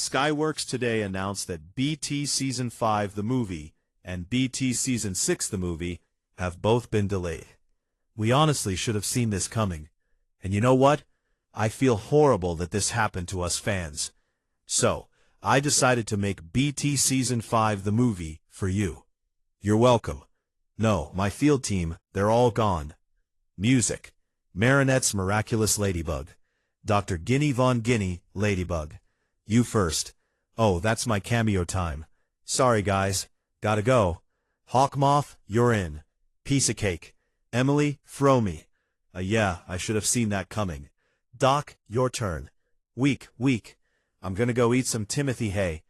Skyworks today announced that BT Season 5 the movie and BT Season 6 the movie have both been delayed. We honestly should have seen this coming. And you know what? I feel horrible that this happened to us fans. So, I decided to make BT Season 5 the movie for you. You're welcome. No, my field team, they're all gone. Music: Marinette's Miraculous Ladybug. Dr. Guinea Von Guinea, Ladybug. You first. Oh, that's my cameo time. Sorry guys, gotta go. Hawkmoth, you're in. Piece of cake. Emily, throw me. Yeah, I should have seen that coming. Doc, your turn. Weak. I'm gonna go eat some Timothy hay.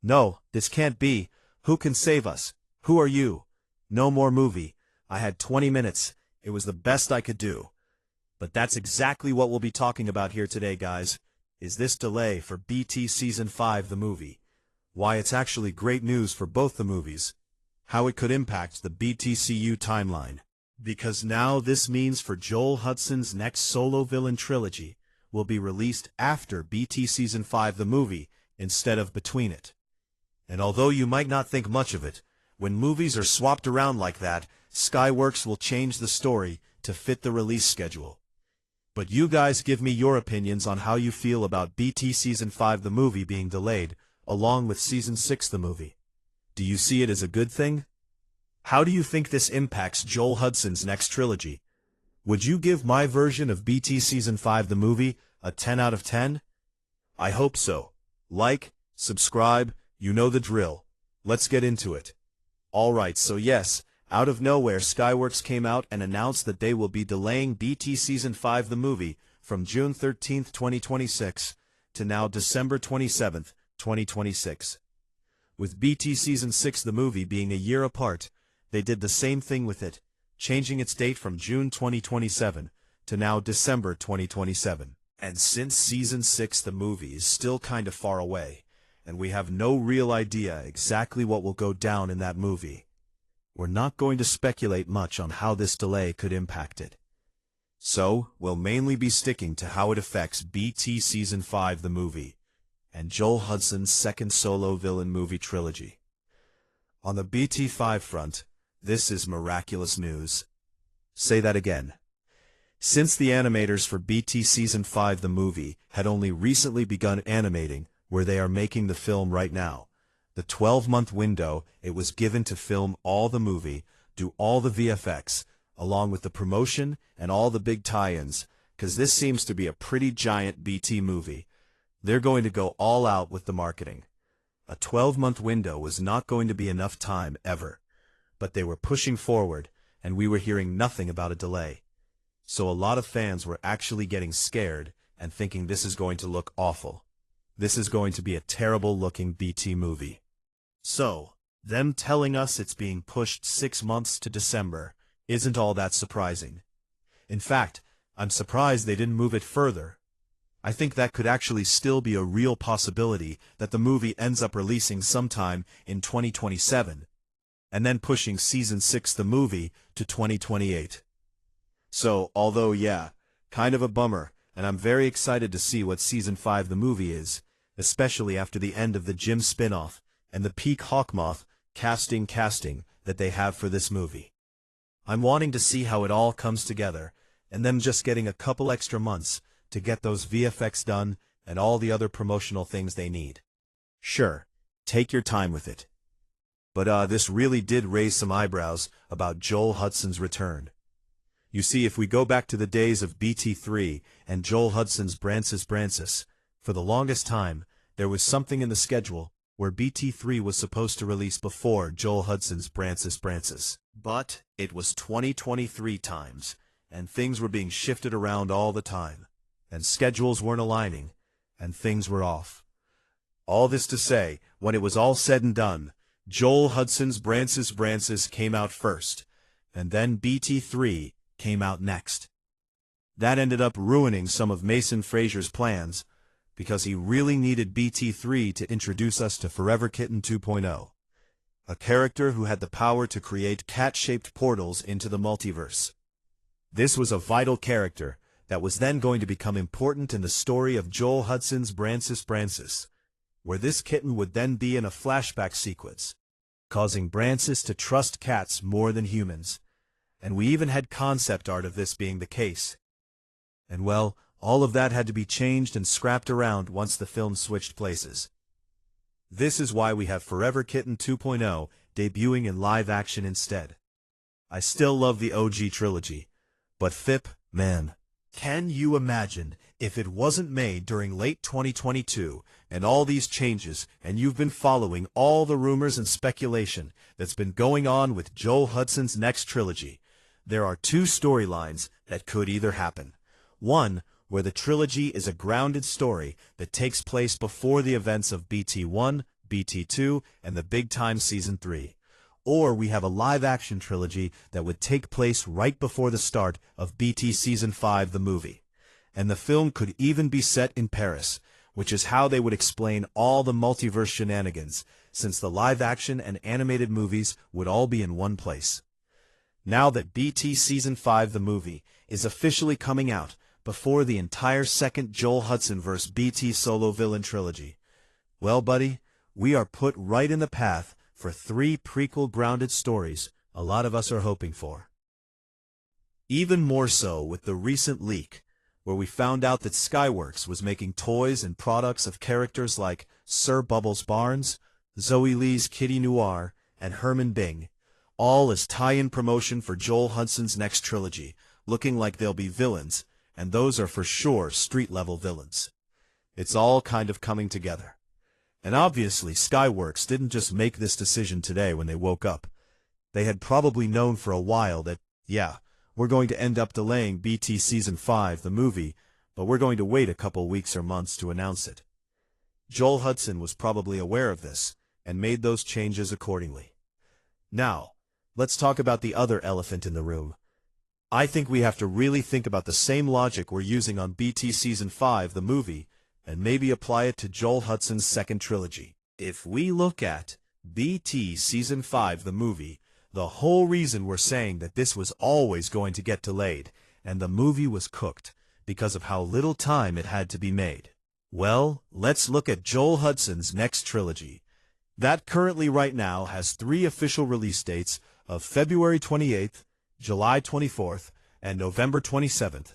No, this can't be. Who can save us? Who are you? No more movie. I had 20 minutes. It was the best I could do. But that's exactly what we'll be talking about here today, guys. Is this delay for BT Season 5 the movie. Why it's actually great news for both the movies. How it could impact the BTCU timeline. Because now this means for Joel Hudson's next solo villain trilogy will be released after BT Season 5 the movie instead of between it. And although you might not think much of it, when movies are swapped around like that, Skyworks will change the story to fit the release schedule. But you guys give me your opinions on how you feel about BT Season 5 the movie being delayed, along with Season 6 the movie. Do you see it as a good thing? How do you think this impacts Joel Hudson's next trilogy? Would you give my version of BT Season 5 the movie a 10 out of 10? I hope so. Like, subscribe, you know the drill. Let's get into it. Alright, so yes, out of nowhere Skyworks came out and announced that they will be delaying BT Season 5 the movie from June 13, 2026 to now December 27, 2026. With BT Season 6 the movie being a year apart, they did the same thing with it, changing its date from June 2027 to now December 2027. And since Season 6 the movie is still kind of far away, and we have no real idea exactly what will go down in that movie, we're not going to speculate much on how this delay could impact it. So, we'll mainly be sticking to how it affects BT Season 5 the movie, and Joel Hudson's second solo villain movie trilogy. On the BT5 front, this is miraculous news. Say that again. Since the animators for BT Season 5 the movie had only recently begun animating where they are making the film right now, the 12-month window it was given to film all the movie, do all the VFX, along with the promotion and all the big tie-ins, because this seems to be a pretty giant BT movie. They're going to go all out with the marketing. A 12-month window was not going to be enough time ever, but they were pushing forward, and we were hearing nothing about a delay. So a lot of fans were actually getting scared and thinking this is going to look awful. This is going to be a terrible-looking BT movie. So, them telling us it's being pushed 6 months to December isn't all that surprising. In fact, I'm surprised they didn't move it further. I think that could actually still be a real possibility that the movie ends up releasing sometime in 2027, and then pushing Season 6 the movie to 2028. So, although yeah, kind of a bummer, and I'm very excited to see what Season 5 the movie is, especially after the end of the Jim spin-off and the peak Hawkmoth casting that they have for this movie. I'm wanting to see how it all comes together, and them just getting a couple extra months to get those VFX done and all the other promotional things they need. Sure, take your time with it. But this really did raise some eyebrows about Joel Hudson's return. You see, if we go back to the days of BT3 and Joel Hudson's Brancis, for the longest time, there was something in the schedule where BT3 was supposed to release before Joel Hudson's Brancis. But it was 2023 times, and things were being shifted around all the time, and schedules weren't aligning, and things were off. All this to say, when it was all said and done, Joel Hudson's Brancis came out first, and then BT3 came out next. That ended up ruining some of Mason Fraser's plans, because he really needed BT3 to introduce us to Forever Kitten 2.0, a character who had the power to create cat-shaped portals into the multiverse. This was a vital character that was then going to become important in the story of Joel Hudson's Brancis. where this kitten would then be in a flashback sequence, causing Brancis to trust cats more than humans. And we even had concept art of this being the case. And well, all of that had to be changed and scrapped around once the film switched places. This is why we have Forever Kitten 2.0 debuting in live action instead. I still love the OG trilogy, but FIP, man, can you imagine if it wasn't made during late 2022 and all these changes, and you've been following all the rumors and speculation that's been going on with Joel Hudson's next trilogy? There are two storylines that could either happen. One, where the trilogy is a grounded story that takes place before the events of BT1, BT2, and the Big Time Season 3. Or we have a live-action trilogy that would take place right before the start of BT Season 5, the movie. And the film could even be set in Paris, which is how they would explain all the multiverse shenanigans, since the live-action and animated movies would all be in one place. Now that BT Season 5, the movie, is officially coming out before the entire second Joel Hudson vs. BT solo villain trilogy, well, buddy, we are put right in the path for 3 prequel-grounded stories a lot of us are hoping for. Even more so with the recent leak, where we found out that Skyworks was making toys and products of characters like Sir Bubbles Barnes, Zoe Lee's Kitty Noir, and Herman Bing, all as tie-in promotion for Joel Hudson's next trilogy, looking like they'll be villains, and those are for sure street-level villains. It's all kind of coming together. And obviously, Skyworks didn't just make this decision today when they woke up. They had probably known for a while that, yeah, we're going to end up delaying BT Season 5, the movie, but we're going to wait a couple weeks or months to announce it. Joel Hudson was probably aware of this, and made those changes accordingly. Now, let's talk about the other elephant in the room. I think we have to really think about the same logic we're using on BT Season 5, the movie, and maybe apply it to Joel Hudson's second trilogy. If we look at BT Season 5, the movie, the whole reason we're saying that this was always going to get delayed, and the movie was cooked, because of how little time it had to be made. Well, let's look at Joel Hudson's next trilogy. That currently right now has 3 official release dates of February 28th, July 24th, and November 27th,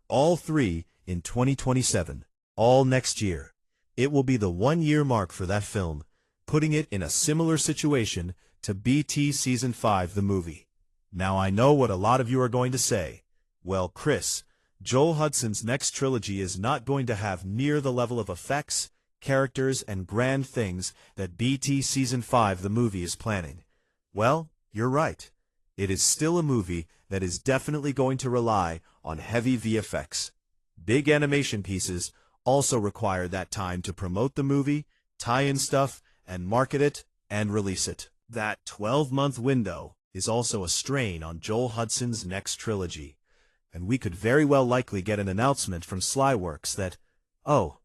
all 3 in 2027. All next year. It will be the 1-year mark for that film, putting it in a similar situation to BT Season 5, the movie. Now I know what a lot of you are going to say. Well, Chris, Joel Hudson's next trilogy is not going to have near the level of effects, characters, and grand things that BT Season 5, the movie, is planning. Well, you're right. It is still a movie that is definitely going to rely on heavy VFX. Big animation pieces also require that time to promote the movie, tie in stuff, and market it, and release it. That 12-month window is also a strain on Joel Hudson's next trilogy, and we could very well likely get an announcement from Slyworks that, oh,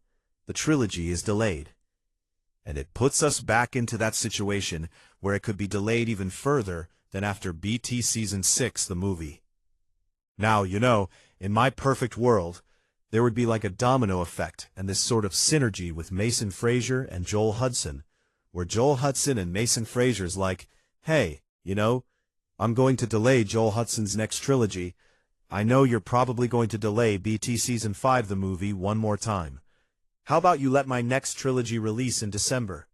the trilogy is delayed. And it puts us back into that situation where it could be delayed even further than after BT Season 6, the movie. Now, you know, in my perfect world, there would be like a domino effect and this sort of synergy with Mason Fraser and Joel Hudson, where Joel Hudson and Mason Fraser's like, hey, you know, I'm going to delay Joel Hudson's next trilogy. I know you're probably going to delay BT Season 5, the movie, one more time. How about you let my next trilogy release in December?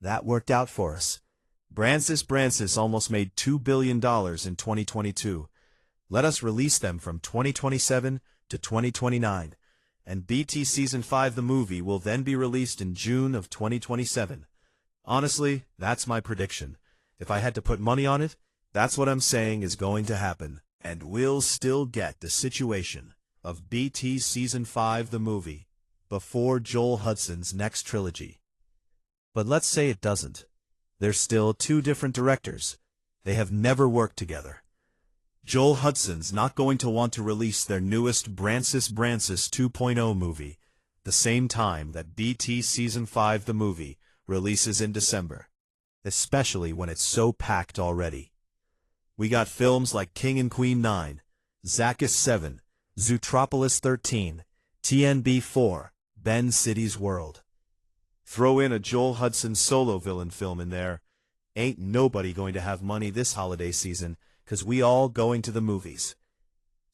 That worked out for us. Brancis almost made $2 billion in 2022. Let us release them from 2027 to 2029, and BT Season 5, the movie, will then be released in June of 2027. Honestly, that's my prediction. If I had to put money on it, that's what I'm saying is going to happen, and we'll still get the situation of BT Season 5, the movie, before Joel Hudson's next trilogy. But let's say it doesn't. They're still 2 different directors. They have never worked together. Joel Hudson's not going to want to release their newest Brancis 2.0 movie the same time that BT Season 5, the movie, releases in December, especially when it's so packed already. We got films like King and Queen 9, Zacchaeus 7, Zootropolis 13, TNB 4, Ben City's World. Throw in a Joel Hudsons solo villain film in there. Ain't nobody going to have money this holiday season, 'cause we all going to the movies.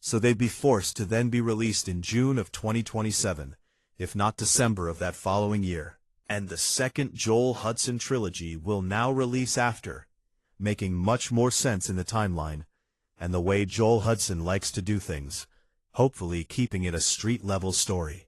So they'd be forced to then be released in June of 2027, if not December of that following year. And the second Joel Hudson trilogy will now release after, making much more sense in the timeline, and the way Joel Hudson likes to do things, hopefully keeping it a street-level story.